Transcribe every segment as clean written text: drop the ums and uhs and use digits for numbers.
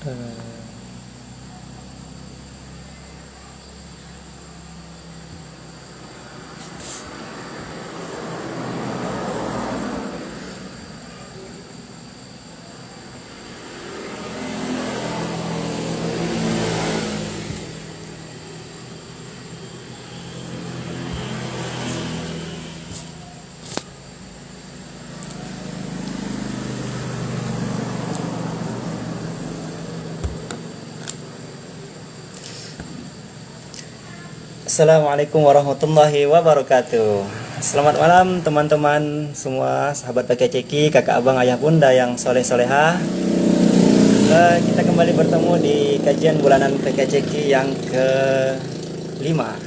Eh, Assalamualaikum warahmatullahi wabarakatuh. Selamat malam teman-teman semua, sahabat pakai ceki, kakak abang ayah bunda yang soleh soleha. Kita kembali bertemu di kajian bulanan pakai ceki yang kelima.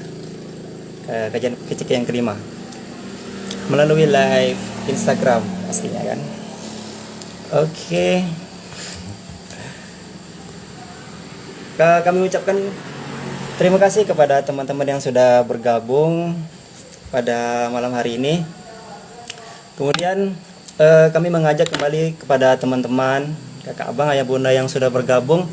Kajian pakai ceki yang kelima melalui live Instagram pastinya kan. Oke. Kami ucapkan terima kasih kepada teman-teman yang sudah bergabung pada malam hari ini. Kemudian kami mengajak kembali kepada teman-teman, kakak abang ayah bunda yang sudah bergabung.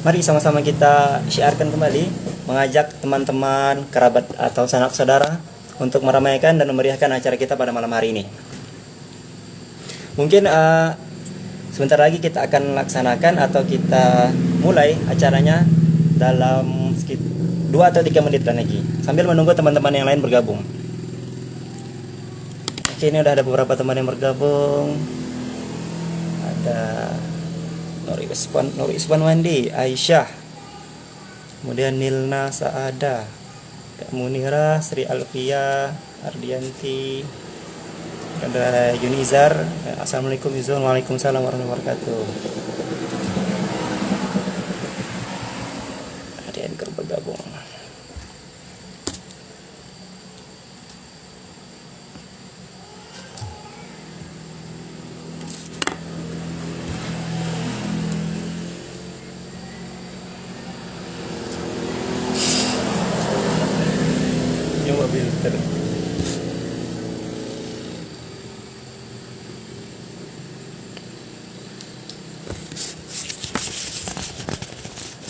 Mari sama-sama kita syiarkan kembali, mengajak teman-teman, kerabat atau sanak saudara untuk meramaikan dan memeriahkan acara kita pada malam hari ini. Mungkin sebentar lagi kita akan laksanakan atau kita mulai acaranya dalam 2 atau 3 menit lagi, sambil menunggu teman-teman yang lain bergabung. Oke, ini udah ada beberapa teman yang bergabung. Ada Nur Ispan Wandi, Aisyah, kemudian Nilna Saada, Kak Munira, Sri Alfia, Ardianti, ada Yunizar. Assalamualaikum Yuzul. Waalaikumsalam warahmatullahi wabarakatuh. Ada yang bergabung. Nyoba filter.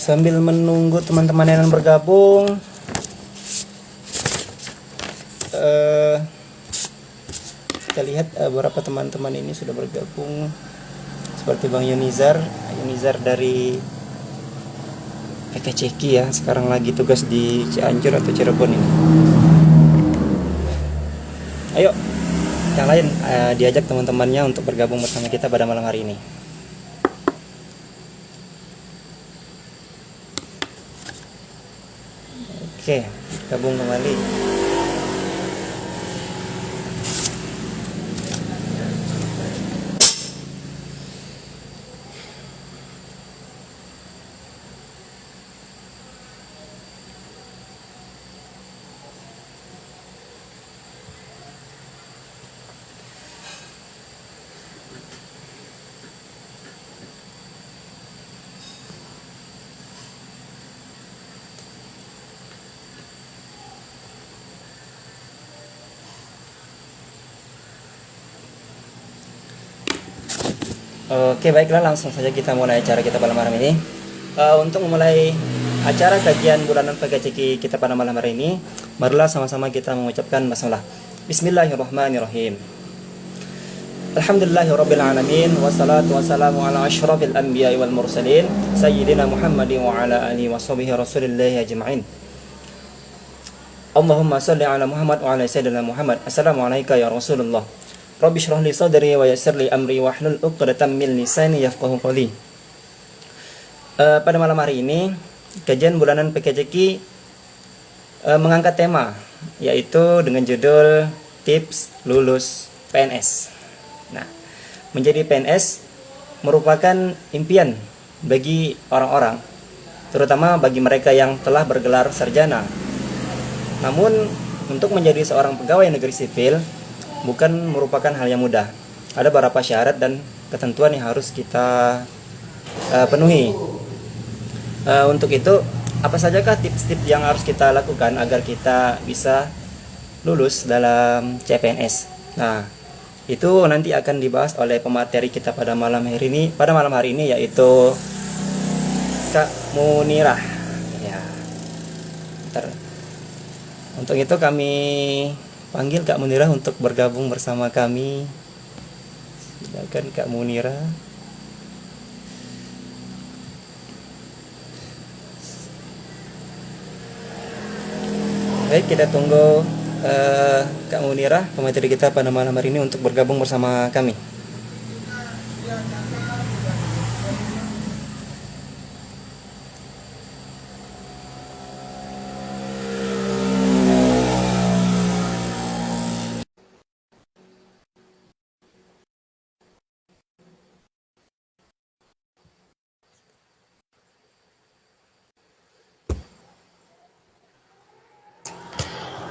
Sambil menunggu teman-teman yang bergabung, kita lihat beberapa teman-teman ini sudah bergabung, seperti Bang Yunizar dari PKCK ya, sekarang lagi tugas di Cianjur atau Cirebon ini. Ayo, yang lain diajak teman-temannya untuk bergabung bersama kita pada malam hari ini. Oke, gabung kembali. Oke, baiklah, langsung saja kita mulai acara kita pada malam ini. Untuk memulai acara kajian bulanan PKCK kita pada malam hari ini, marilah sama-sama kita mengucapkan basmalah. Bismillahirrahmanirrahim. Alhamdulillahirabbil alamin, wassalatu wassalamu ala asyrafil anbiya'i wal mursalin, sayyidina Muhammadin wa ala alihi washabihi rasulillahi ajma'in. Allahumma shalli ala Muhammad wa ala sayyidina Muhammad. Assalamualaikum ya Rasulullah. Rabbi shrah li sadri wa yassir li amri wahlul 'uqdatam min lisani yafqahu qawli. Pada malam hari ini kajian bulanan PKCK mengangkat tema, yaitu dengan judul tips lulus PNS. Nah, menjadi PNS merupakan impian bagi orang-orang, terutama bagi mereka yang telah bergelar sarjana. Namun untuk menjadi seorang pegawai negeri sipil bukan merupakan hal yang mudah. Ada beberapa syarat dan ketentuan yang harus kita penuhi. Untuk itu, apa sajakah tips-tips yang harus kita lakukan agar kita bisa lulus dalam CPNS? Nah, itu nanti akan dibahas oleh pemateri kita pada malam hari ini, yaitu Kak Munirah. Ya, ntar. Untuk itu kami panggil Kak Munirah untuk bergabung bersama kami. Silakan Kak Munirah. Baik, kita tunggu Kak Munirah, pemateri kita pada malam hari ini untuk bergabung bersama kami.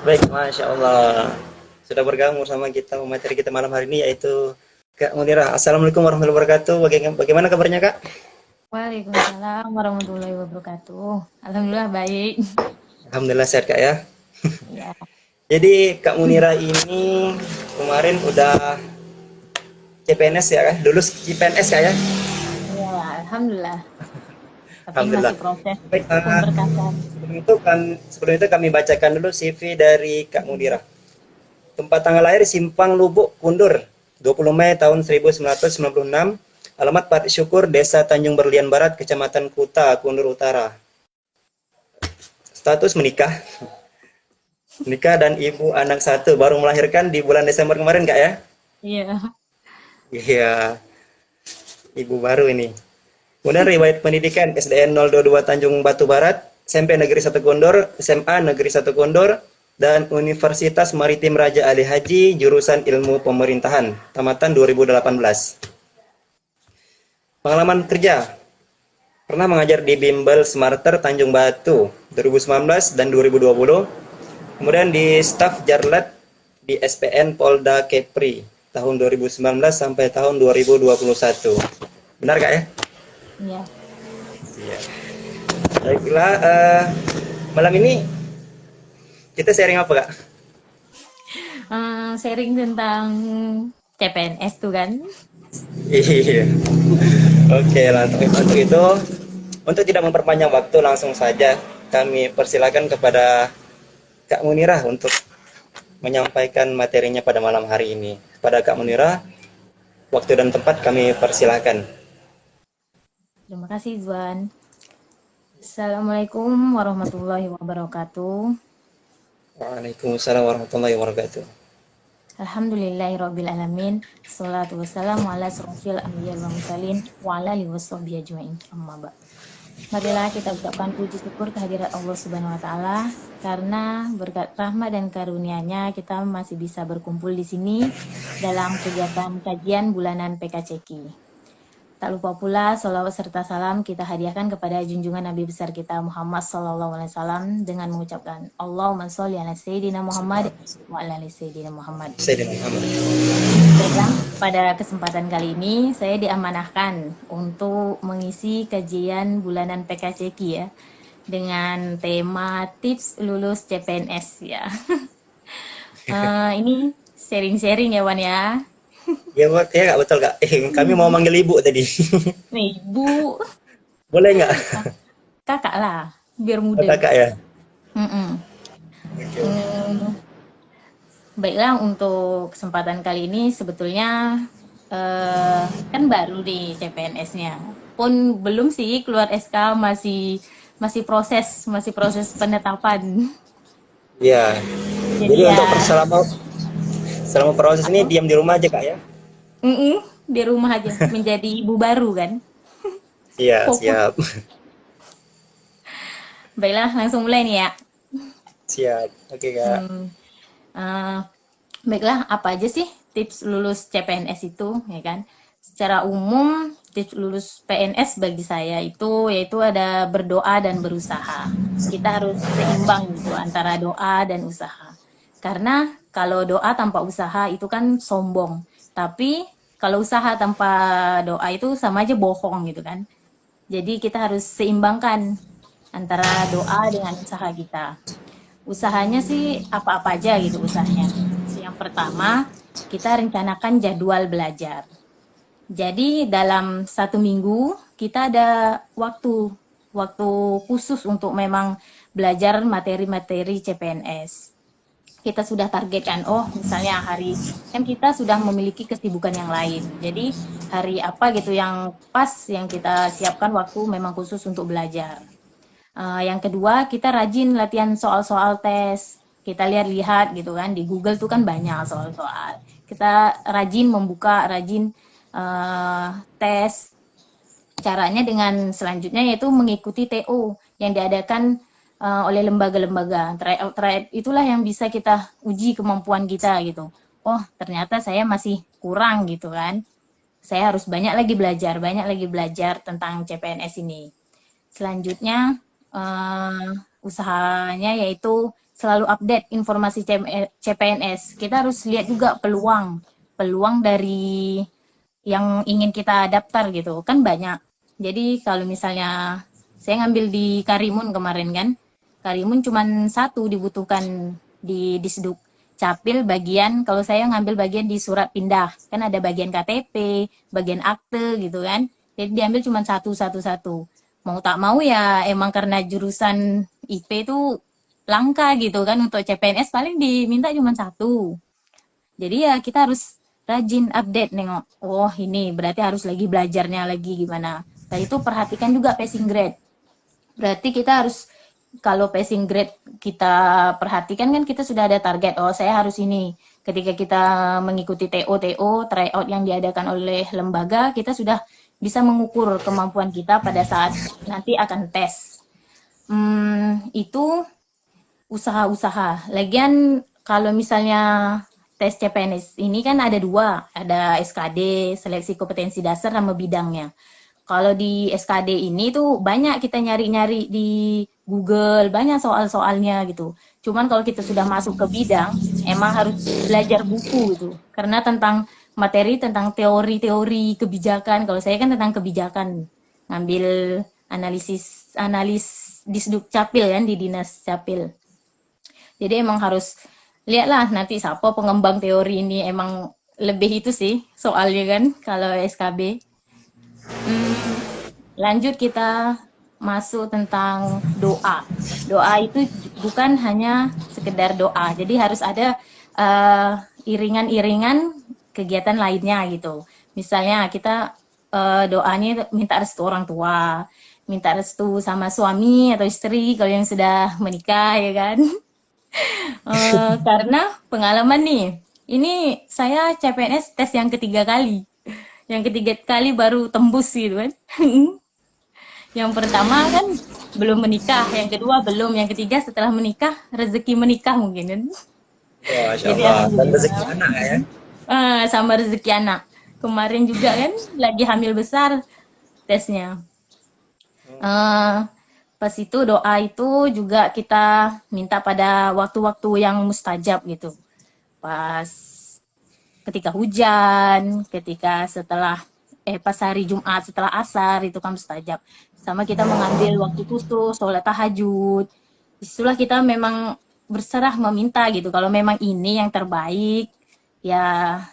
Baik, Masya Allah. Sudah bergabung bersama kita materi kita malam hari ini yaitu Kak Munirah. Assalamualaikum warahmatullahi wabarakatuh. Bagaimana kabarnya Kak? Waalaikumsalam warahmatullahi wabarakatuh. Alhamdulillah baik. Alhamdulillah sehat Kak ya. Ya, Jadi Kak Munirah ini kemarin udah CPNS ya kan? Lulus CPNS Kak ya? ya, alhamdulillah. Tapi Alhamdulillah. masih proses Baik, pemberkasan. sebelum itu kami bacakan dulu CV dari Kak Munirah. Tempat tanggal lahir Simpang Lubuk, Kundur, 20 Mei tahun 1996. Alamat Pati Syukur, Desa Tanjung Berlian Barat, Kecamatan Kuta, Kundur Utara. Status menikah. Menikah dan ibu anak satu. Baru melahirkan di bulan Desember kemarin, Kak ya? Iya, Iya, ibu baru ini. Kemudian riwayat pendidikan SDN 022 Tanjung Batu Barat, SMP Negeri 1 Gondor, SMA Negeri 1 Gondor, dan Universitas Maritim Raja Ali Haji, jurusan Ilmu Pemerintahan, tamatan 2018. Pengalaman kerja, pernah mengajar di Bimbel Smarter Tanjung Batu 2019 dan 2020. Kemudian di staf Jarlat di SPN Polda Kepri tahun 2019 sampai tahun 2021. Benar Kak ya? iya. Iya. Baiklah, malam ini kita sharing apa Kak? Sharing tentang CPNS tuh kan. Iya. Oke, untuk itu, untuk tidak memperpanjang waktu, langsung saja kami persilakan kepada Kak Munirah untuk menyampaikan materinya pada malam hari ini. Pada Kak Munirah, waktu dan tempat kami persilakan. Terima kasih Zuan. Assalamualaikum warahmatullahi wabarakatuh. Waalaikumsalam warahmatullahi wabarakatuh. Alhamdulillahirabbil alamin. Shalatu wassalamu ala asrofil anbiya'i wal mursalin wa ala alihi washabbihi ajmain. Amma ba'd. Marilah kita ucapkan puji syukur kehadirat Allah Subhanahu wa taala karena berkat rahmat dan karunia-Nya kita masih bisa berkumpul di sini dalam kegiatan kajian bulanan PKCK. Tak lupa pula sholawat serta salam kita hadiahkan kepada junjungan Nabi besar kita Muhammad SAW dengan mengucapkan Allahumma sholli ala Sayyidina Muhammad wa ala ali Sayyidina Muhammad. Sayyidina Muhammad. Baiklah, pada kesempatan kali ini saya diamanahkan untuk mengisi kajian bulanan PKCK ya dengan tema tips lulus CPNS ya. Ini sharing-sharing ya Wan ya. Ya, ya Kak, betul Kak. Kami mau manggil ibu tadi. Nih Bu, Boleh nggak? kakak lah, biar Oh, mudah. Kakak ya? Mm-mm. Oke. Baiklah, untuk kesempatan kali ini sebetulnya kan baru di CPNS-nya. Pun belum sih keluar SK, masih proses penetapan. Ya. Jadi Jadi untuk ya selama proses ini apa? diam di rumah aja Kak ya? Di rumah aja menjadi ibu baru kan. Iya, Fokus. siap. Baiklah, langsung mulai nih ya. Siap. Oke, Kak. Hmm, eh, Baiklah, apa aja sih tips lulus CPNS itu, ya kan? Secara umum, tips lulus PNS bagi saya itu yaitu ada berdoa dan berusaha. Kita harus seimbang gitu antara doa dan usaha. Karena kalau doa tanpa usaha itu kan sombong. Tapi kalau usaha tanpa doa itu sama aja bohong gitu kan. Jadi kita harus seimbangkan antara doa dengan usaha kita. Usahanya sih apa-apa aja gitu usahanya. Yang pertama, kita rencanakan jadwal belajar. Jadi dalam 1 minggu kita ada waktu waktu khusus untuk memang belajar materi-materi CPNS. Kita sudah targetkan, oh misalnya hari kan kita sudah memiliki kesibukan yang lain. Jadi hari apa gitu yang pas yang kita siapkan waktu memang khusus untuk belajar. Yang kedua, kita rajin latihan soal-soal tes. Kita lihat-lihat gitu kan, di Google tuh kan banyak soal-soal. Kita rajin membuka, rajin tes. Caranya dengan selanjutnya yaitu mengikuti TO yang diadakan oleh lembaga-lembaga. Tryout itulah yang bisa kita uji kemampuan kita gitu. Oh, ternyata saya masih kurang gitu kan. Saya harus banyak lagi belajar tentang CPNS ini. Selanjutnya usahanya yaitu selalu update informasi CPNS. Kita harus lihat juga peluang dari yang ingin kita daftar gitu kan banyak. Jadi kalau misalnya saya ngambil di Karimun kemarin kan, Karimun cuma satu dibutuhkan di Disduk Capil bagian, kalau saya ngambil bagian di surat pindah kan ada bagian KTP, bagian akte gitu kan. Jadi diambil cuma satu. Mau tak mau ya emang karena jurusan IP itu langka gitu kan, untuk CPNS paling diminta cuma satu. Jadi ya kita harus rajin update nengok. Oh ini berarti harus lagi belajarnya lagi gimana. Dan itu perhatikan juga passing grade. Berarti kita harus kalau passing grade kita perhatikan kan kita sudah ada target. Oh saya harus ini. Ketika kita mengikuti TO tryout yang diadakan oleh lembaga, kita sudah bisa mengukur kemampuan kita pada saat nanti akan tes. Itu usaha-usaha. Lagian kalau misalnya tes CPNS ini kan ada dua, ada SKD, seleksi kompetensi dasar sama bidangnya. Kalau di SKD ini tuh banyak kita nyari-nyari di Google, banyak soal-soalnya gitu. Cuman kalau kita sudah masuk ke bidang, emang harus belajar buku gitu. Karena tentang materi tentang teori-teori kebijakan. Kalau saya kan tentang kebijakan, ngambil analis Disduk Capil kan di Dinas Capil. Jadi emang harus lihatlah nanti siapa pengembang teori ini, emang lebih itu sih soalnya kan kalau SKB. Lanjut kita masuk tentang doa. Doa itu bukan hanya sekedar doa, jadi harus ada iringan-iringan kegiatan lainnya gitu. Misalnya kita doanya minta restu orang tua, minta restu sama suami atau istri kalau yang sudah menikah ya kan. Karena pengalaman nih, ini saya CPNS tes yang ketiga kali. Yang ketiga kali baru tembus gitu kan. Yang pertama kan belum menikah, yang kedua belum, yang ketiga setelah menikah, rezeki menikah mungkin kan. Wah, Masya Jadi Allah. Dan rezeki alhamdulillah. anak ya. Sama rezeki anak. Kemarin juga kan lagi hamil besar tesnya. Eh, Pas itu doa itu juga kita minta pada waktu-waktu yang mustajab gitu. Pas ketika hujan, ketika setelah pas hari Jumat setelah asar itu kan mustajab. Sama kita mengambil waktu khusus sholat tahajud. Itulah kita memang berserah meminta gitu. Kalau memang ini yang terbaik, ya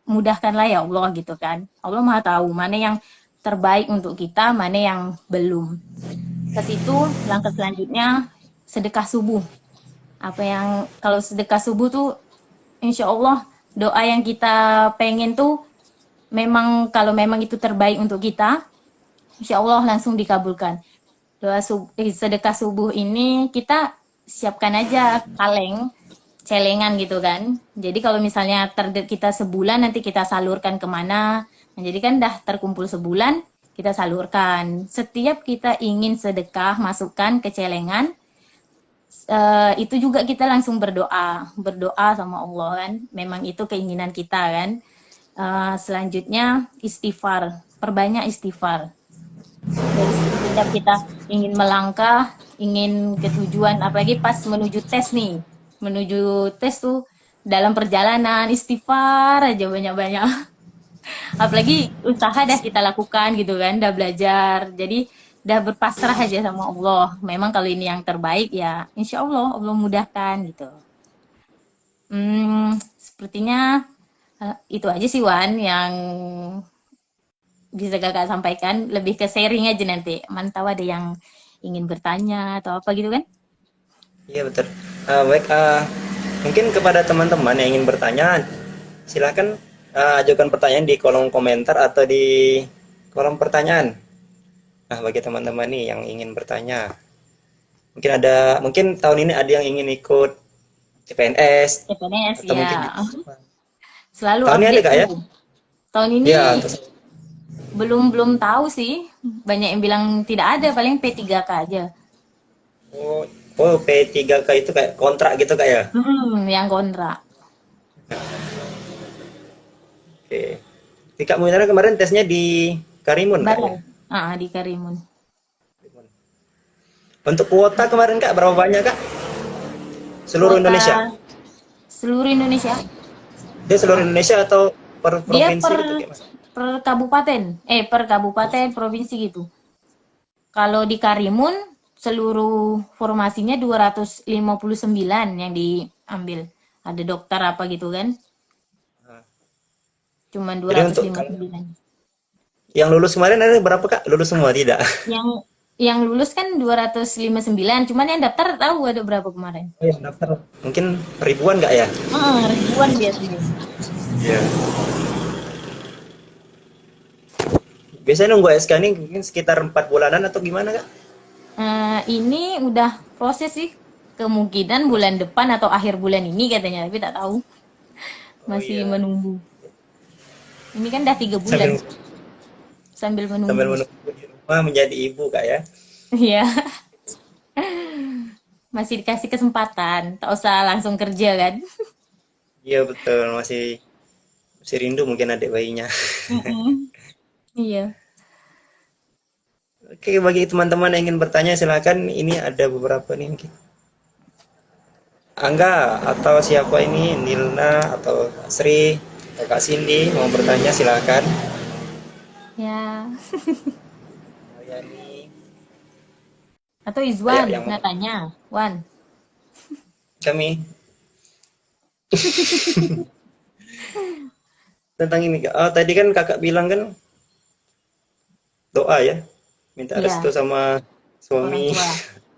mudahkanlah ya Allah gitu kan. Allah Maha tahu mana yang terbaik untuk kita, mana yang belum. Ke situ langkah selanjutnya sedekah subuh. Apa yang kalau sedekah subuh tuh insya Allah doa yang kita pengen tuh memang kalau memang itu terbaik untuk kita, insya Allah langsung dikabulkan. Sedekah subuh ini kita siapkan aja kaleng, celengan gitu kan. Jadi kalau misalnya target kita sebulan nanti kita salurkan kemana. Nah, jadi kan dah terkumpul sebulan, kita salurkan. Setiap kita ingin sedekah, masukkan ke celengan, itu juga kita langsung berdoa sama Allah kan. Memang itu keinginan kita kan. Selanjutnya istighfar, perbanyak istighfar. Dari setiap kita ingin melangkah, ingin ke tujuan, apalagi pas menuju tes nih. Menuju tes tuh dalam perjalanan istighfar aja banyak-banyak. Apalagi usaha dah kita lakukan gitu kan, udah belajar. Jadi udah berpasrah aja sama Allah. Memang kalau ini yang terbaik ya insya Allah Allah mudahkan gitu. Sepertinya itu aja sih Wan yang bisa kakak sampaikan. Lebih ke sharing aja nanti. Mantau ada yang ingin bertanya atau apa gitu kan? Iya betul. Baik, mungkin kepada teman-teman yang ingin bertanya, silakan ajukan pertanyaan di kolom komentar atau di kolom pertanyaan. Nah, bagi teman-teman nih yang ingin bertanya, mungkin tahun ini ada yang ingin ikut CPNS CPNS atau ya, mungkin selalu tahun ini ada update kak ya? tuh. Tahun ini Ya, terus belum belum tahu sih. Banyak yang bilang tidak ada, paling P3K aja. oh, oh P3K itu kayak kontrak gitu kak ya? Yang kontrak. Oke. Di Kak Munira kemarin tesnya di Karimun kak ya? Barai. Di Karimun. Untuk kuota kemarin kak berapa banyak kak? Seluruh Kuota Indonesia? seluruh Indonesia. Dia seluruh Ah, Indonesia atau per Dia provinsi gitu kayak mas? per kabupaten provinsi gitu. Kalau di Karimun seluruh formasinya 259 yang diambil. Ada dokter apa gitu kan? Cuman Jadi untuk kalau 259. yang lulus kemarin ada berapa kak? Lulus semua tidak? Yang yang lulus kan 259, cuman yang daftar tahu ada berapa kemarin? Oh yang daftar mungkin ribuan nggak ya? Ribuan biasanya. Iya. Biasanya nunggu SK ini mungkin sekitar 4 bulanan atau gimana kak? Ini udah proses sih. Kemungkinan bulan depan atau akhir bulan ini katanya, tapi tak tahu. Oh Masih iya. menunggu. Ini kan udah 3 bulan Sambil sambil sambil menunggu. menunggu di rumah menjadi ibu kak ya? Iya, masih dikasih kesempatan. Tak usah langsung kerja kan? Iya betul masih masih rindu mungkin adik bayinya. Mm-mm. Iya. Oke bagi teman-teman yang ingin bertanya silakan ini ada beberapa nih mungkin. Angga atau siapa ini Nilna atau Sri atau Kak Cindy mau bertanya silakan. Ya. Mariani, Atau ya Izwan, yang nak mau tanya. Wan. kami tentang ini Kak. Oh, tadi kan kakak bilang kan doa ya, minta restu Iya, sama orang suami, tua.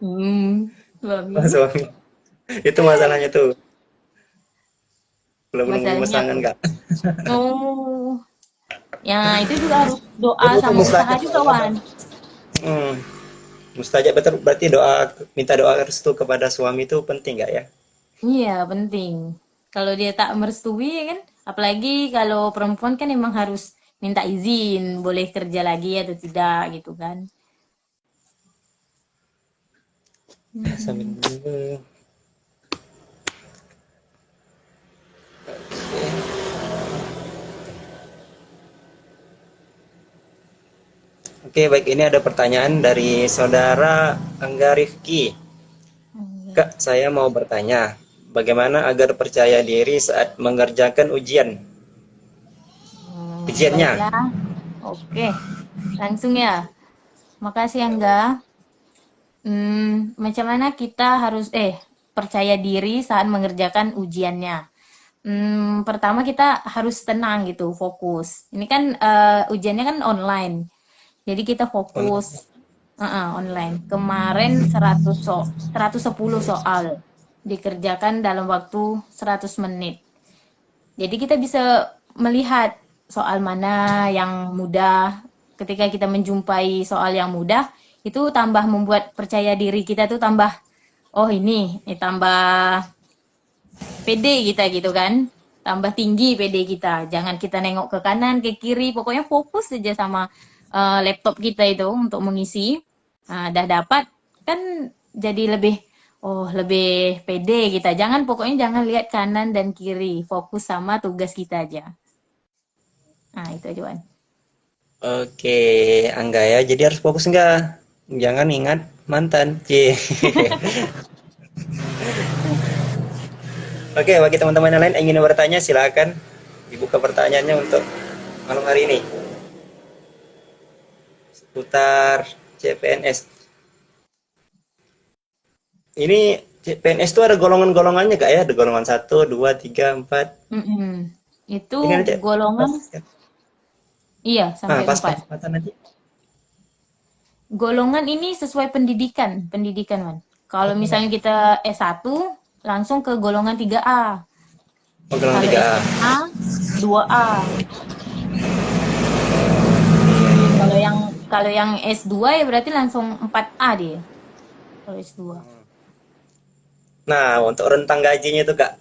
Suami. sama suami. Itu masalahnya tuh belum nemu Masalahnya pasangan apa? Kak. Oh, ya itu juga harus doa Itu sama usaha mustajab Kak juga, ya. Wan. Hmm, mustajab betul berarti minta doa restu kepada suami itu penting nggak ya? Iya, penting. Kalau dia tak merestui, ya kan? Apalagi kalau perempuan kan emang harus minta izin, boleh kerja lagi atau tidak, gitu kan. Sambil Hmm. menunggu. Oke, baik ini ada pertanyaan dari saudara Angga Rifki. Kak, saya mau bertanya, bagaimana agar percaya diri saat mengerjakan ujiannya? Baiklah. Oke, langsung ya. Makasih, Angga. Macam mana kita harus percaya diri saat mengerjakan ujiannya? Pertama kita harus tenang gitu, fokus. Ini kan ujiannya kan online. Jadi kita fokus Online. online. Kemarin 110 soal dikerjakan dalam waktu 100 menit. Jadi kita bisa melihat soal mana yang mudah. Ketika kita menjumpai soal yang mudah, itu tambah membuat percaya diri kita tuh tambah, oh ini tambah pede kita gitu kan. Tambah tinggi pede kita. Jangan kita nengok ke kanan, ke kiri. Pokoknya fokus saja sama laptop kita itu untuk mengisi. Nah, dah dapat kan jadi lebih pede kita. Pokoknya jangan lihat kanan dan kiri. Fokus sama tugas kita aja. Nah, itu aja, Wan. Oke, Angga ya. Jadi harus fokus enggak? Jangan ingat mantan. Cie. Oke, bagi teman-teman yang lain yang ingin bertanya, silakan dibuka pertanyaannya untuk malam hari ini seputar CPNS. Ini CPNS itu ada golongan-golongannya kak ya? Ada golongan satu, 2, 3, 4. Mm-mm. Itu Ini nanti golongan, pas, iya, sampai pas 4. penempatan nanti. golongan ini sesuai pendidikan, Man. Kalau misalnya kita S1 langsung ke golongan 3A. Oh, golongan Kalau 3A. SMA 2A. Iya, iya. Kalau yang S2 ya berarti langsung 4A dia. Kalau S2. Nah, untuk rentang gajinya itu Kak,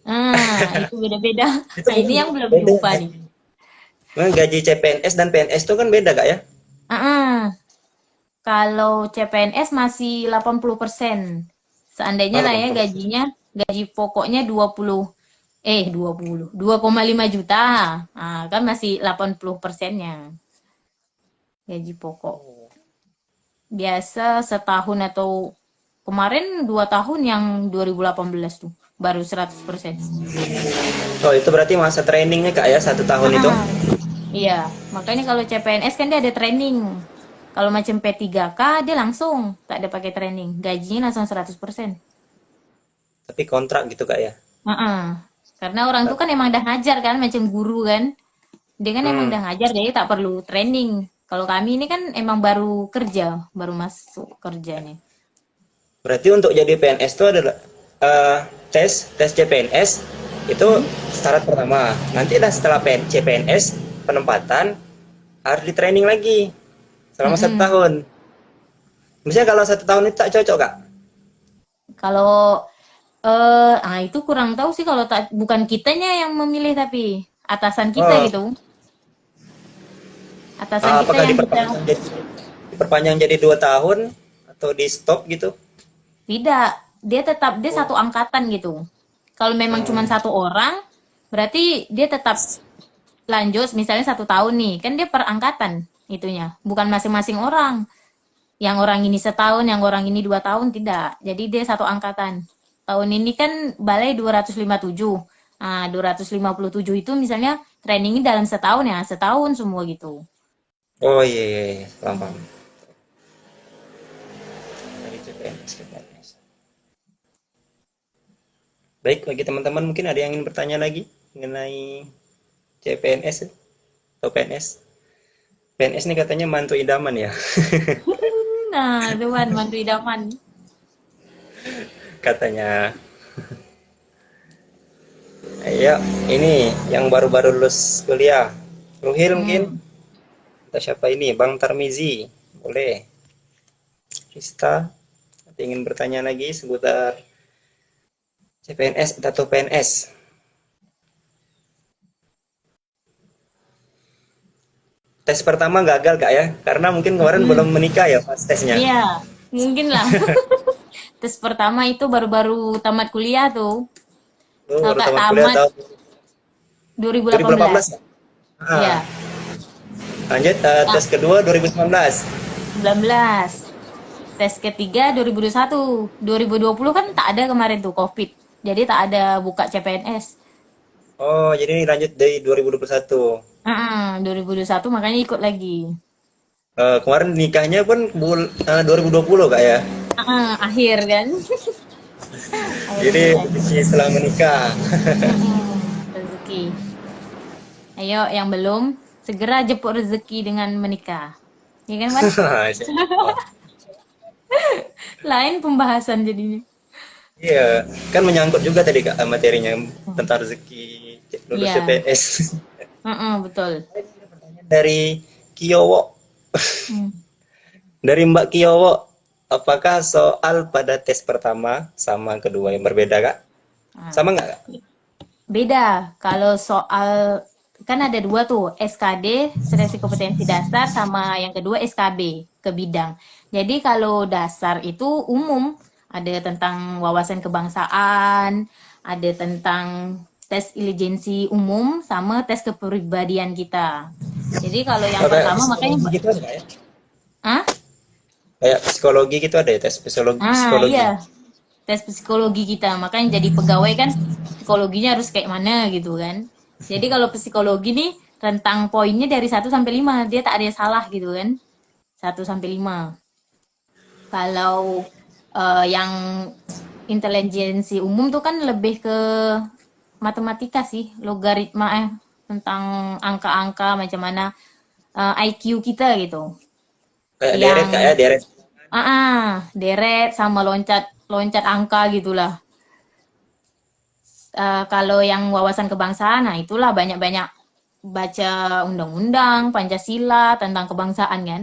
Nah, itu beda-beda. itu Nah, ini yang belum beda jumpa ya. nih. Nah, gaji CPNS dan PNS itu kan beda Kak ya? Ah, kalau CPNS masih 80%. Seandainya Oh, lah ya 80%. gajinya, gaji pokoknya 2,5 juta. Ah, kan masih 80%-nya gaji pokok. Biasa setahun atau kemarin 2 tahun yang 2018 tuh baru 100%. Oh, itu berarti masa trainingnya Kak ya, 1 tahun itu? Ah, iya, makanya kalau CPNS kan dia ada training. Kalau macam P3K dia langsung tak ada pakai training, gajinya langsung 100%. Tapi kontrak gitu Kak ya? Heeh. Karena orang tuh kan emang dah ngajar kan, macam guru kan. Dia kan emang Hmm. dah ngajar, jadi tak perlu training. Kalau kami ini kan emang baru kerja, baru masuk kerja nih. Berarti untuk jadi PNS itu adalah tes CPNS itu Hmm? syarat pertama. Nanti dah setelah CPNS penempatan harus di training lagi selama satu Mm-mm. tahun. Misalnya kalau 1 tahun itu tak cocok Kak? Kalau itu kurang tahu sih kalau tak bukan kitanya yang memilih tapi atasan kita Oh, gitu. Atasan kita apakah yang kita diperpanjang jadi 2 tahun atau di stop gitu? tidak, dia Oh, satu angkatan gitu. Kalau memang cuma hmm. satu orang, berarti dia tetap lanjut misalnya 1 tahun nih, kan dia per angkatan itunya, bukan masing-masing orang. Yang orang ini setahun, yang orang ini 2 tahun, tidak. Jadi dia satu angkatan. Tahun ini kan balai 257. Nah, 257 itu misalnya trainingnya dalam setahun ya, setahun semua gitu. Oh iya, iya, iya. Paham, paham. Dari CPNS ke PNS. Baik, bagi teman-teman mungkin ada yang ingin bertanya lagi mengenai CPNS atau PNS. PNS ini katanya mantu idaman ya, Nah, Tuhan, mantu idaman. katanya. Ayo, ini yang baru-baru lulus kuliah. Ruhil mungkin? Hmm. Atau siapa ini? Bang Tarmizi. Boleh. Krista, ada ingin bertanya lagi seputar CPNS atau PNS? Tes pertama gagal Kak ya? Karena mungkin kemarin belum Mm-mm. menikah ya pas tesnya. Iya, mungkin lah. Tes pertama itu baru-baru tamat kuliah tuh. Lu Kalau baru tak tamat kuliah tamat tahun 2018. 2018 ya? Ah, Iya. lanjut tes kedua 2019. 19. Tes ketiga 2021. 2020 kan tak ada kemarin tuh COVID. Jadi tak ada buka CPNS. Oh, jadi ini lanjut dari 2021. 2021 makanya ikut lagi. Kemarin nikahnya pun 2020 Kak ya? Akhir kan. Akhir Jadi nikah. setelah menikah. Rezeki. Ayo yang belum, segera jemput rezeki dengan menikah. Ya kan, Wan? Lain pembahasan jadinya. Iya, kan menyangkut juga tadi Kak materinya Hmm. tentang rezeki lulus Iya. CPNS. Betul. Dari Kiyowo, Hmm. dari Mbak Kiyowo, apakah soal pada tes pertama sama kedua yang berbeda Kak? Nah, Sama nggak Kak? beda. Kalau soal kan ada dua tuh, SKD, seleksi kompetensi dasar, sama yang kedua SKB, ke bidang. Jadi kalau dasar itu umum, ada tentang wawasan kebangsaan, ada tentang tes intelijensi umum, sama tes kepribadian kita. Jadi kalau yang Oh, kayak pertama makanya, psikologi gitu ada Kak ya? ah, Kayak psikologi gitu ada ya tes psikologi? iya, Psikologi. tes psikologi kita. Makanya jadi pegawai kan psikologinya harus kayak mana gitu kan. Jadi kalau psikologi nih rentang poinnya dari 1 sampai 5, dia tak ada yang salah gitu kan. 1 sampai 5. Kalau yang intelijensi umum tuh kan lebih ke matematika sih, logaritma tentang angka-angka macam mana IQ kita gitu. Kayak deret, yang kayak deret. deret sama loncat loncat angka gitulah. Kalau yang wawasan kebangsaan, nah itulah banyak-banyak baca undang-undang, Pancasila, tentang kebangsaan kan.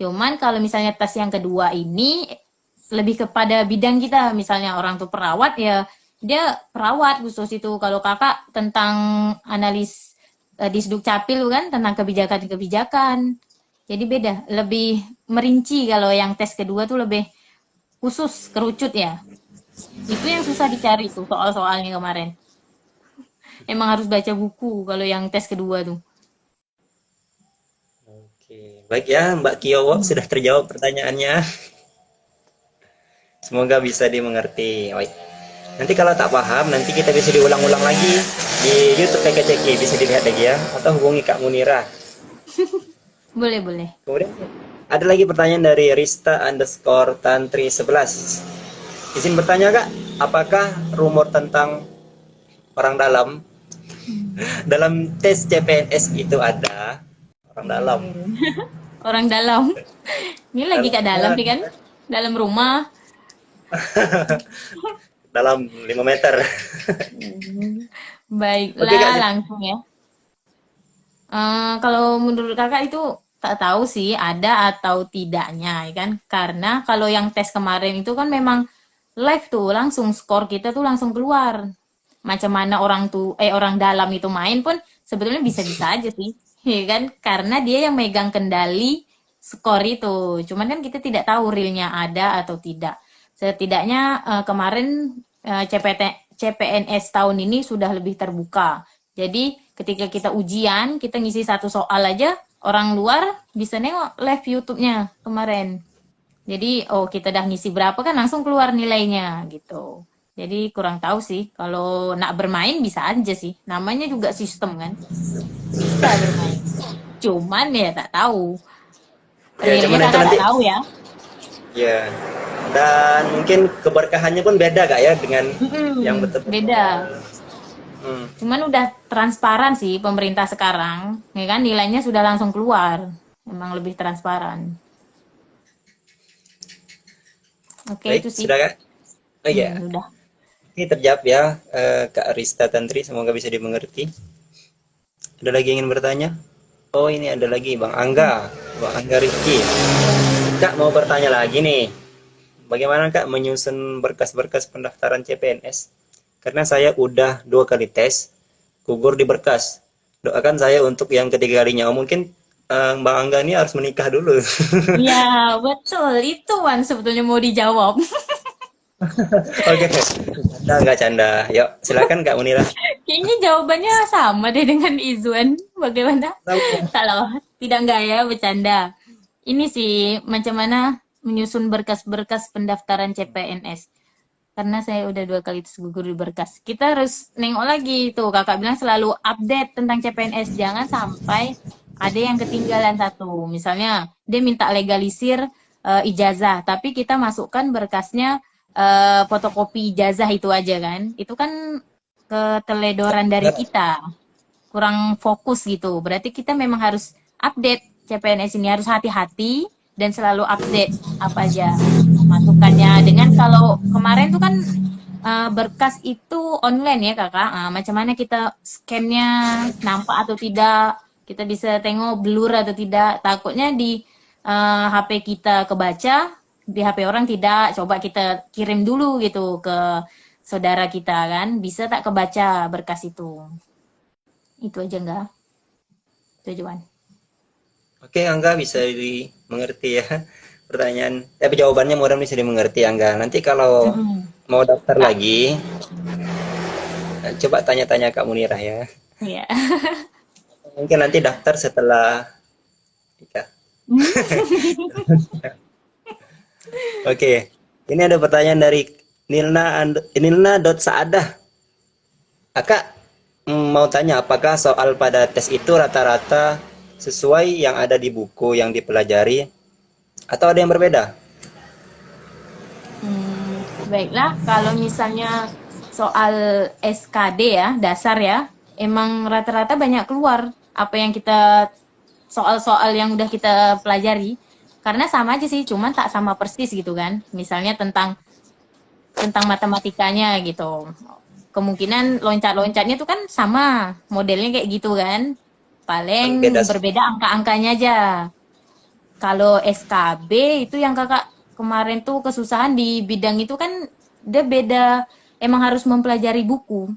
Cuman kalau misalnya tes yang kedua ini lebih kepada bidang kita, misalnya orang tuh perawat ya dia perawat khusus itu. Kalau kakak tentang analis di Sdukcapil kan tentang kebijakan-kebijakan. Jadi beda, lebih merinci kalau yang tes kedua tuh lebih khusus, kerucut ya. Itu yang susah dicari tuh soal-soalnya kemarin. Emang harus baca buku kalau yang tes kedua tuh. Oke, baik ya Mbak Kiowo, sudah terjawab pertanyaannya. Semoga bisa dimengerti. Baik. Nanti kalau tak paham, nanti kita bisa diulang-ulang lagi di YouTube PKCK, bisa dilihat lagi ya, atau hubungi Kak Munira. Boleh, boleh. Kemudian ada lagi pertanyaan dari Rista underscore Tantri 11. Izin bertanya Kak, apakah rumor tentang orang dalam dalam tes CPNS itu ada orang dalam? Orang dalam. Ini lagi ke dalam Dalamnya nih kan? Dalam rumah. dalam 5 meter. Oke Kak, Baiklah, langsung ya. Kalau menurut kakak itu tak tahu sih ada atau tidaknya, ya kan? Karena kalau yang tes kemarin itu kan memang live tuh, langsung skor kita tuh langsung keluar. Macam mana orang dalam itu main pun sebetulnya bisa-bisa aja sih, ya kan? Karena dia yang megang kendali skor itu. Cuman kan kita tidak tahu realnya ada atau tidak. Setidaknya kemarin CPNS tahun ini sudah lebih terbuka. Jadi ketika kita ujian, kita ngisi satu soal aja, orang luar bisa nengok live YouTube-nya kemarin. Jadi, oh kita udah ngisi berapa kan langsung keluar nilainya gitu. Jadi kurang tahu sih, kalau nak bermain bisa aja sih. Namanya juga sistem kan, bisa bermain. Cuman ya tak tahu. ya Realnya cuman itu kakak nanti tak tahu ya. ya. Dan mungkin keberkahannya pun beda Kak ya dengan yang betul-betul. Beda. Hmm. Cuman udah transparan sih pemerintah sekarang, ya kan nilainya sudah langsung keluar. Emang lebih transparan. Oke, Baik, itu sih. sudah Kak? Oh iya, Udah. ini terjawab ya Kak Rista Tantri, semoga bisa dimengerti. Ada lagi yang ingin bertanya? Oh ini ada lagi Bang Angga Rifki. Kak mau bertanya lagi nih, bagaimana Kak menyusun berkas-berkas pendaftaran CPNS? Karena saya udah 2 kali tes, gugur di berkas. Doakan saya untuk yang ketiga kalinya. Oh, mungkin Bang Angga ini harus menikah dulu. Ya, betul. Itu Wan sebetulnya mau dijawab. Oke, canda nggak canda. Yuk, silakan Kak Munira. Kayaknya jawabannya sama deh dengan Izwan. Bagaimana? Kalau tidak enggak ya, bercanda. Ini sih, macam mana menyusun berkas-berkas pendaftaran CPNS. Karena saya udah 2 kali gugur di berkas. Kita harus nengok lagi tuh. Kakak bilang selalu update tentang CPNS. Jangan sampai ada yang ketinggalan satu. Misalnya, dia minta legalisir ijazah. Tapi kita masukkan berkasnya fotokopi ijazah itu aja kan. Itu kan keteledoran dari kita. Kurang fokus gitu. Berarti kita memang harus update CPNS ini. Harus hati-hati dan selalu update apa aja masukannya. Dengan kalau kemarin tuh kan berkas itu online ya kakak. Macam mana kita scan-nya nampak atau tidak. Kita bisa tengok blur atau tidak. Takutnya di HP kita kebaca, di HP orang tidak. Coba kita kirim dulu gitu ke saudara kita kan. Bisa tak kebaca berkas itu. Itu aja enggak? Tujuan. Oke, Angga bisa dimengerti ya pertanyaan. Tapi jawabannya mudah-mudahan bisa dimengerti Angga. Nanti kalau mau daftar lagi, coba tanya-tanya Kak Munirah ya. Iya. Mungkin nanti daftar setelah nikah. Oke, ini ada pertanyaan dari Nilna.Saadah. Kakak mau tanya apakah soal pada tes itu rata-rata sesuai yang ada di buku yang dipelajari atau ada yang berbeda? Baiklah, kalau misalnya soal SKD ya, dasar ya, emang rata-rata banyak keluar apa yang kita soal-soal yang udah kita pelajari. karena sama aja sih, cuman tak sama persis gitu kan. Misalnya tentang matematikanya gitu. Kemungkinan loncat-loncatnya tuh kan sama, modelnya kayak gitu kan. Kan beda. Paling berbeda angka-angkanya aja. Kalau SKB itu yang kakak kemarin tuh kesusahan di bidang itu kan dia beda, emang harus mempelajari buku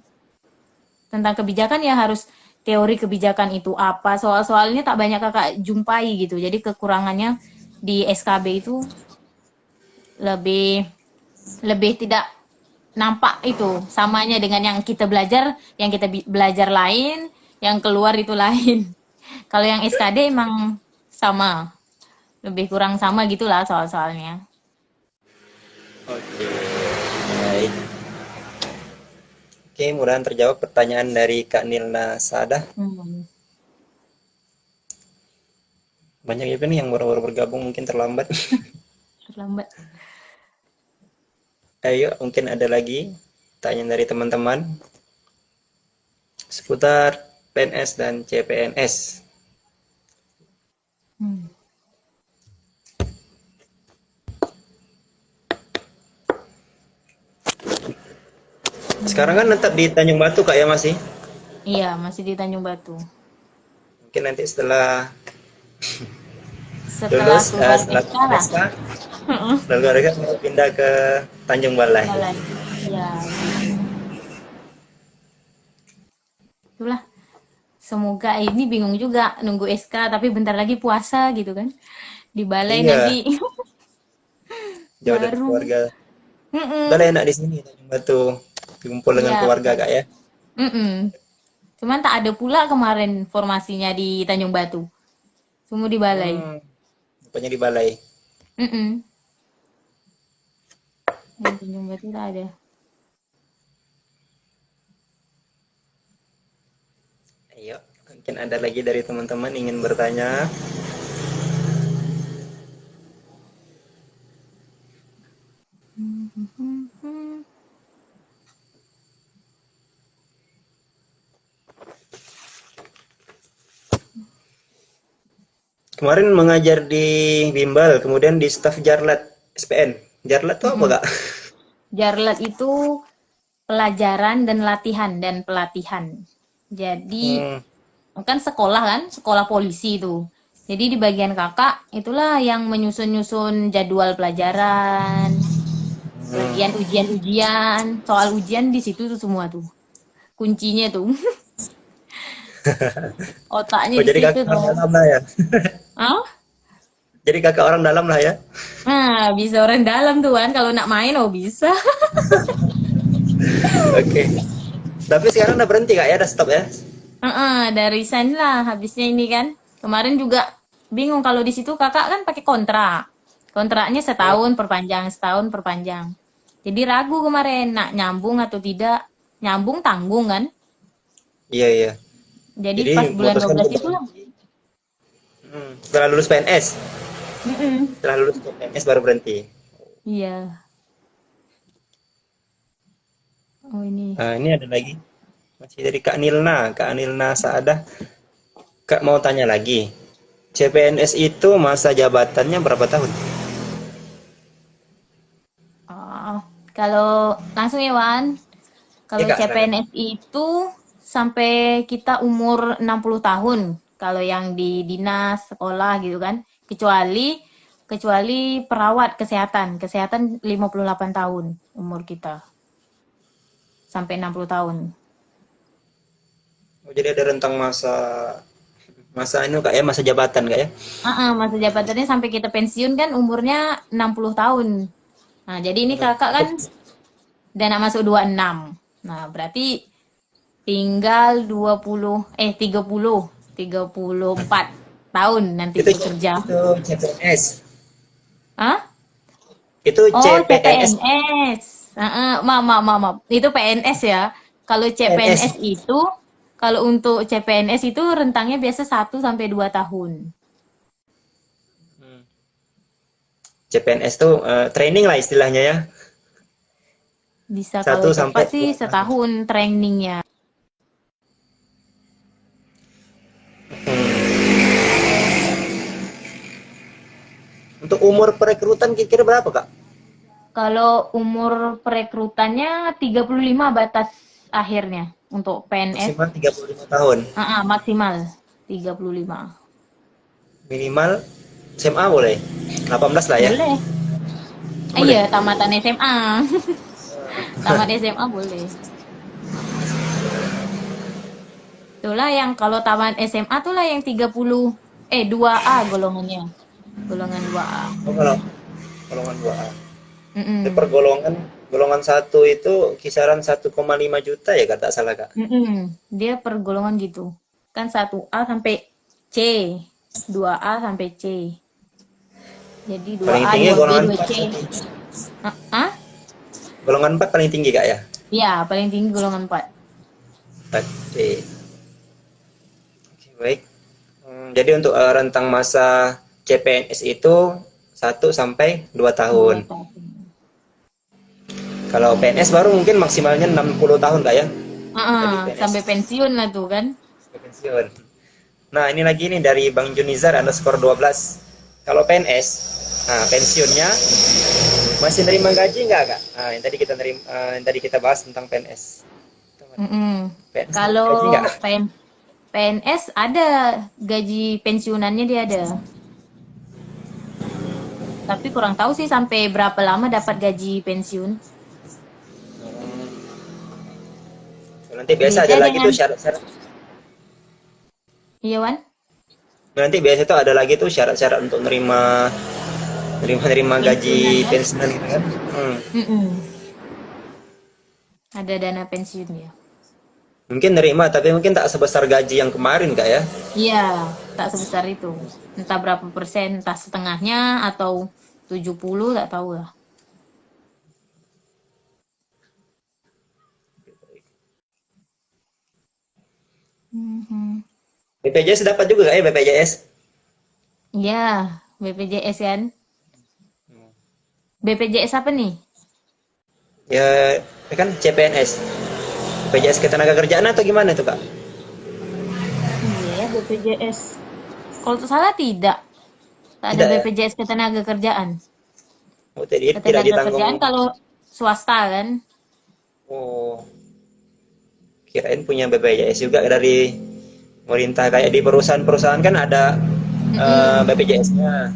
tentang kebijakan ya harus teori kebijakan itu apa. Soal-soalnya tak banyak kakak jumpai gitu. Jadi kekurangannya di SKB itu lebih lebih tidak nampak itu samanya dengan yang kita belajar lain, yang keluar itu lain. Kalau yang SKD emang sama, lebih kurang sama gitulah soal-soalnya. Oke, baik. Oke, mudah terjawab pertanyaan dari Kak Nilna Sadah. Hmm, Banyak juga nih yang baru-baru bergabung mungkin terlambat. terlambat. Ayo, mungkin ada lagi pertanyaan dari teman-teman seputar PNS dan CPNS. Hmm. Sekarang kan tetap di Tanjung Batu Kak ya masih? Iya, masih di Tanjung Batu. Mungkin nanti setelah Setelah lulus, keluar setelah SK keluar lah. SK, setelah keluarga mau pindah ke Tanjung Balai. Jalan. Ya, gitu. Itulah. Semoga ini bingung juga nunggu SK tapi bentar lagi puasa gitu kan. Di balai nanti Iya, jauh dari baru. keluarga. Udah lah Mm-mm. enak di sini Tanjung Batu, kumpul dengan Iya, keluarga betul. Kak ya. Mm-mm. Cuman tak ada pula kemarin formasinya di Tanjung Batu. Semua di balai. Rupanya di Balai. Mm-mm. Di Tanjung Batu tak ada. Ayo, mungkin ada lagi dari teman-teman ingin bertanya. Kemarin mengajar di Bimbel, kemudian di staf Jarlat SPN. Jarlat itu apa Mm-mm. Kak? Jarlat itu pelajaran dan latihan dan pelatihan. Jadi Hmm, kan sekolah kan, sekolah polisi itu. Jadi di bagian kakak itulah yang menyusun-nyusun jadwal pelajaran, lagian hmm. ujian-ujian, soal ujian di situ tuh semua tuh. Kuncinya tuh. Otaknya Oh di jadi situ kakak orang tuh. dalam lah ya. Ah? Jadi kakak orang dalam lah ya. Nah, bisa orang dalam tuh kan kalau nak main oh bisa. Oke. Tapi sekarang udah berhenti Kak ya, udah stop ya. Heeh, dari resign lah habisnya ini kan. Kemarin juga bingung kalau di situ kakak kan pakai kontrak. Kontraknya Hmm, setahun perpanjang, setahun perpanjang. Jadi ragu kemarin nak nyambung atau tidak. Nyambung tanggung kan. iya iya. Jadi Jadi pas bulan memutuskan 12 untuk itu lah. berhenti. Setelah lulus PNS. Mm-mm. Setelah lulus PNS baru berhenti. Iya. Oh ini. Nah, ini ada lagi. Masih dari Kak Nilna. Kak Nilna Saadah. Kak mau tanya lagi. CPNS itu masa jabatannya berapa tahun? Oh, kalau langsung ya Wan. Iya Kalau Kak, silakan. CPNS itu sampai kita umur 60 tahun. Kalau yang di dinas, sekolah gitu kan. Kecuali kecuali perawat kesehatan. Kesehatan 58 tahun umur kita. Sampai 60 tahun. Oh, jadi ada rentang masa masa ini Kak ya, masa jabatan Kak ya. Masa jabatannya sampai kita pensiun kan umurnya 60 tahun. Nah, jadi ini kakak kan dana masuk 26. Nah, berarti tinggal 34 tahun nanti Itu bekerja. itu CPNS. Hah? Itu Oh, CPNS. CPNS. Maaf, maaf, maaf, maaf. Itu PNS ya. Kalau PNS. CPNS itu, kalau untuk CPNS itu rentangnya biasa 1 sampai 2 tahun. CPNS tuh training lah istilahnya ya. Bisa kalau Satu cepat sampai sih 2 tahun. setahun trainingnya. umur perekrutan kira-kira berapa, Kak? Kalau umur perekrutannya 35 batas akhirnya untuk PNS. Maksimal 35 tahun. Maksimal 35. Minimal SMA boleh. 18 lah ya. Boleh. Boleh. Iya, tamatan SMA. Tamat SMA boleh. Itulah yang kalau tamat SMA tuh lah yang 2A golongannya. Golongan 2A. Oh, kalau golongan 2A. Jadi Mm-mm. per golongan satu itu kisaran 1,5 juta ya, Kak, tak salah, Kak. Dia per golongan gitu. Kan 1A sampai C, 2A sampai C. Jadi Paling 2A, tinggi 2B, golongan 4 2C. berarti. Hah? Golongan 4 paling tinggi, Kak, ya. Iya, paling tinggi golongan 4. Oke. Oke, baik. Jadi untuk rentang masa CPNS itu 1 sampai 2 tahun. 2 tahun. Kalau PNS baru mungkin maksimalnya 60 tahun, Kak, ya. Tadi PNS Sampai pensiun lah tuh kan. sampai pensiun. Nah, ini lagi nih dari Bang Junizar _12. Kalau PNS, nah pensiunnya masih nerima gaji nggak, Kak? Nah, yang tadi kita bahas tentang PNS. PNS gaji Kalau nggak? PNS ada gaji pensiunannya dia ada. Tapi kurang tahu sih sampai berapa lama dapat gaji pensiun. Nanti biasa Beda ada lagi dengan tuh syarat-syarat. iya Wan? Nanti biasa tuh ada lagi tuh syarat-syarat untuk nerima gaji Pensiunannya. pensiunan gitu kan. Mm-mm. Ada dana pensiun ya. Mungkin nerima tapi mungkin tak sebesar gaji yang kemarin, Kak, ya. Iya, tak sebesar itu. Entah berapa persen, entah setengahnya atau 70, tak tahu lah. Mhm. BPJS dapat juga, Kak, ya, BPJS? Iya, BPJS kan. BPJS apa nih? Ya, kan CPNS. BPJS Ketenagakerjaan atau gimana tuh, Kak? Iya, BPJS. Kalau tak salah tidak. Tak ada Tidak ya? BPJS Ketenagakerjaan. Oh, tidak Ketenagakerjaan ditanggung. kalau swasta kan. Oh, kirain punya BPJS juga dari pemerintah. Kayak di perusahaan-perusahaan kan ada Mm-mm. BPJS-nya.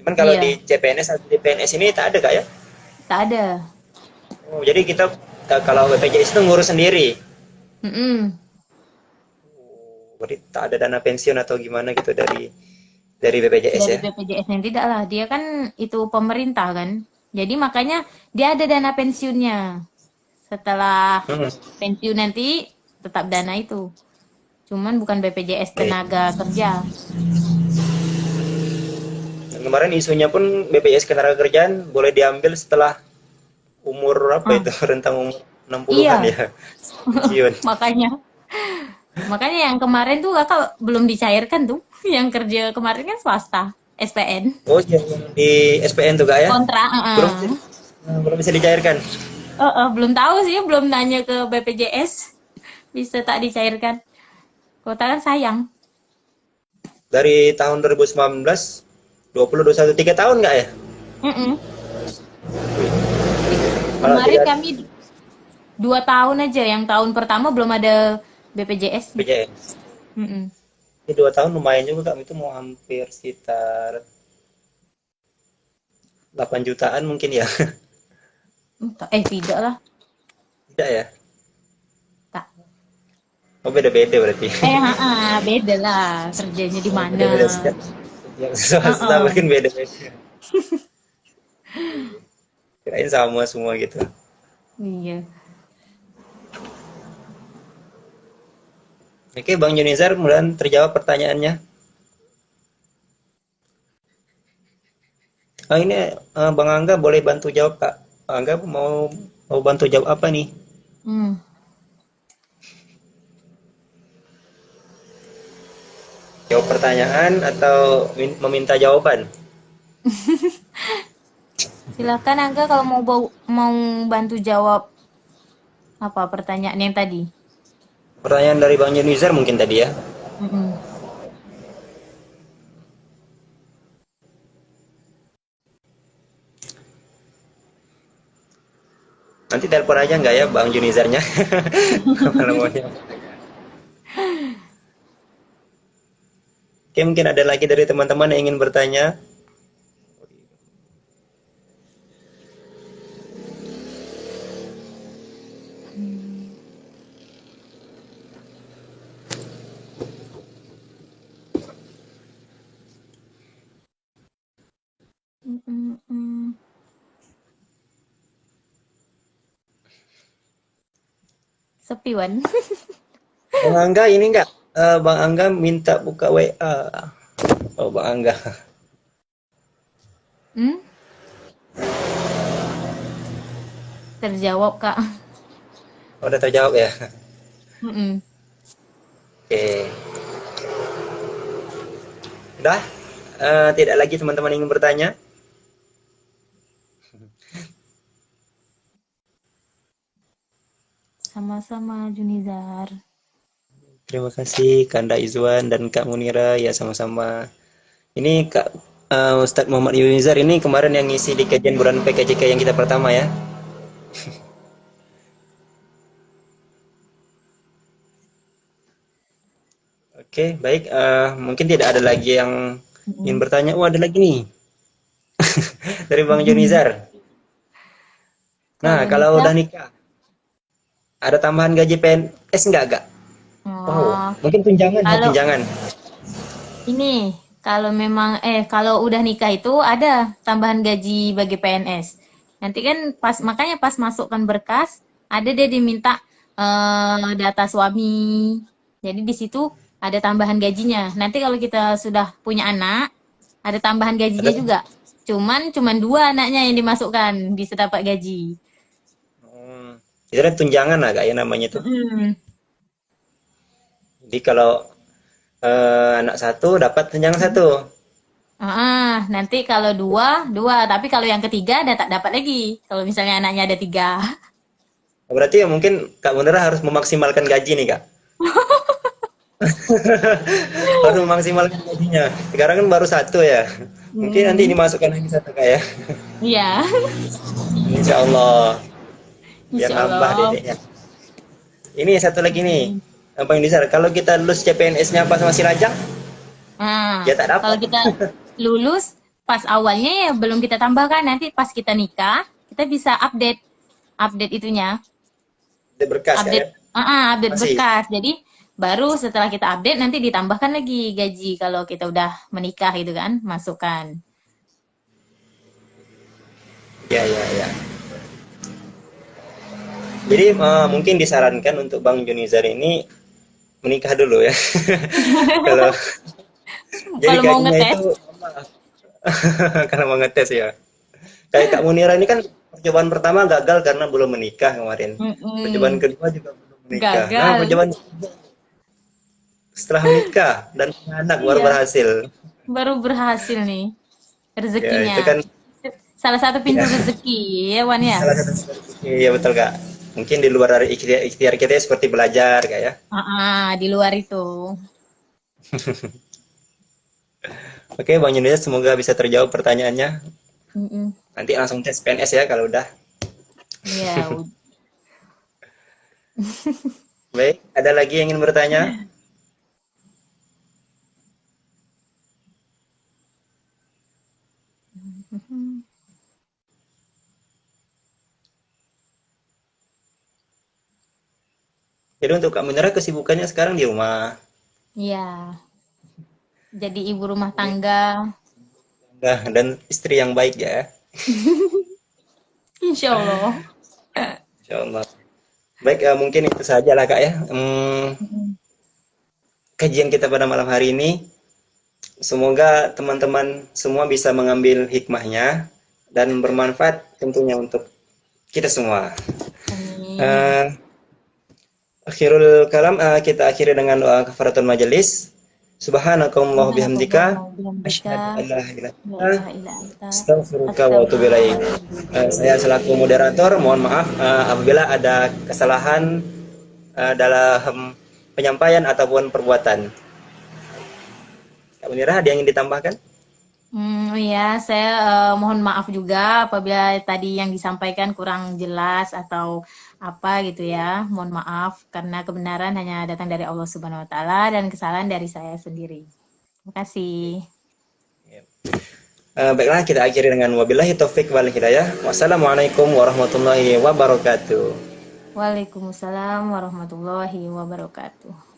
Cuman kalau Iya, di CPNS atau di PNS ini tak ada, Kak, ya? tak ada. Oh, jadi kita kalau BPJS itu ngurus sendiri. Mm-mm. Berarti tak ada dana pensiun atau gimana gitu dari BPJS Dari ya. BPJS yang tidak lah. Dia kan itu pemerintah kan. Jadi makanya dia ada dana pensiunnya. Setelah Hmm. pensiun nanti tetap dana itu. Cuman bukan BPJS Oke. tenaga kerja. Dan kemarin isunya pun BPJS Ketenagakerjaan boleh diambil setelah umur apa Ah, itu rentang umur 60-an iya, ya. Pensiun. makanya. Makanya yang kemarin tuh kakak belum dicairkan tuh. Yang kerja kemarin kan swasta, SPN. Oh iya, yang di SPN tuh, Kak, ya. Kontrak, Belum belum bisa dicairkan. belum tahu sih, belum nanya ke BPJS. Bisa tak dicairkan. Kota kan sayang. Dari tahun 2019, 20, 21, 3 tahun nggak ya? Mm-mm. Kalau Kemarin tidak kami 2 tahun aja. Yang tahun pertama belum ada BPJS. BPJS. Mm-mm. Ini 2 tahun lumayan juga, Kak. Itu mau hampir sekitar 8 jutaan mungkin ya. Tidak lah. Tidak ya? Tak. Oh, beda-beda berarti. Beda lah. Kerjanya di Oh, mana. beda-beda setiap yang swasta Heeh. mungkin beda-beda. Kirain sama semua gitu. Iya. Oke, Bang Junizar, mudah-mudahan terjawab pertanyaannya. Ini Bang Angga boleh bantu jawab, Kak. Bang Angga mau bantu jawab apa nih? Hmm. Jawab pertanyaan atau meminta jawaban? Silakan Angga kalau mau bantu jawab apa pertanyaan yang tadi. Pertanyaan dari Bang Junizar mungkin tadi ya. Mm-mm. Nanti telepon aja nggak ya Bang Junizarnya? Kalau maunya. Oke, mungkin ada lagi dari teman-teman yang ingin bertanya. Sepi Wan. Bang Angga ini nggak? Bang Angga minta buka WA. Oh, Bang Angga. Hmm? Terjawab Kak. Oh, udah terjawab ya? Mm-mm. Oke. Udah? Tidak lagi teman-teman ingin bertanya? Sama-sama Junizar. Terima kasih Kanda Izwan dan Kak Munira. Ya, sama-sama. Ini Kak Ustadz Muhammad Yunizar ini kemarin yang ngisi di kajian bulan PKJK yang kita pertama ya. Oke, baik. Mungkin tidak ada lagi yang ingin Mm-mm. bertanya. Oh, ada lagi nih dari Bang Yunizar. Nah, Kalau kalau nikah, udah nikah, ada tambahan gaji PNS nggak? Wow, oh, mungkin tunjangan ya, kalau tunjangan. ini, kalau memang kalau udah nikah itu ada tambahan gaji bagi PNS. Nanti kan pas makanya pas masukkan berkas ada deh diminta data suami. Jadi di situ ada tambahan gajinya. Nanti kalau kita sudah punya anak, ada tambahan gajinya Ada. juga. Cuman dua anaknya yang dimasukkan bisa dapat gaji. Itu kan tunjangan lah kak ya namanya tuh. Mm-mm. Jadi kalau anak satu dapat tunjangan satu. Nanti kalau dua, dua. Tapi kalau yang ketiga dapat lagi. Kalau misalnya anaknya ada tiga. Berarti ya mungkin Kak Munira harus memaksimalkan gaji nih kak. Harus memaksimalkan gajinya. Sekarang kan baru satu ya. Mungkin nanti Hmm, dimasukkan lagi satu kak ya. iya, Insya Allah. Biar insya nambah Allah. dedeknya. Ini satu lagi nih. Hmm. Bang Nizar, kalau kita lulus CPNS-nya pas masih lajang, Nah, ya tak kalau dapat. kita lulus pas awalnya ya belum kita tambahkan. Nanti pas kita nikah, kita bisa update itunya, Ada berkas kak ya. update Masih. berkas. Jadi baru setelah kita update nanti ditambahkan lagi gaji kalau kita udah menikah gitu kan, masukkan. Ya, ya, ya. Jadi mungkin disarankan untuk Bang Junizar ini menikah dulu ya. Kalau jadi Kalau mau gajinya itu ngetes, karena mau ngetes ya. Kayak Kak Munira ini kan percobaan pertama gagal karena belum menikah kemarin. Percobaan mm-mm, kedua juga belum menikah. Nah, gagal. percobaan setelah menikah dan punya anak baru Iya, berhasil. baru berhasil nih Ya, rezekinya. itu kan Salah satu pintu ya rezeki ya Wan ya. salah satu. Iya betul Kak. Mungkin di luar dari ikhtiar kita seperti belajar Kak ya. Di luar itu. Oke, Bang Junizar semoga bisa terjawab pertanyaannya. Mm-mm. Nanti langsung tes PNS ya kalau udah. Ya, Baik, ada lagi yang ingin bertanya? Jadi untuk Kak Munira kesibukannya sekarang di rumah. ya. Jadi ibu rumah tangga. Nah, dan istri yang baik ya. Insya Allah. Insya Allah. Baik, mungkin itu saja lah Kak ya. Mm-mm. Kajian kita pada malam hari ini. Semoga teman-teman semua bisa mengambil hikmahnya dan bermanfaat tentunya untuk kita semua. Amin. Eh, Akhirul kalam kita akhiri dengan doa kafaratul majelis. Subhanakallah bihamdika Subhanakallahumma wa bihamdika. asyhadu an la ilaha illa La anta ilaha illa anta. astaghfiruka wa atubu Astaghfiruka ilaik. wa atubu ilaik. Saya selaku moderator mohon maaf apabila ada kesalahan dalam penyampaian ataupun perbuatan. Kak Munira ada yang ingin ditambahkan? Oh iya, saya mohon maaf juga apabila tadi yang disampaikan kurang jelas atau apa gitu ya. Mohon maaf karena kebenaran hanya datang dari Allah Subhanahu wa taala dan kesalahan dari saya sendiri. Terima kasih. Baiklah, kita akhiri dengan wabillahi taufik wal hidayah. Wassalamualaikum warahmatullahi wabarakatuh. Waalaikumsalam warahmatullahi wabarakatuh.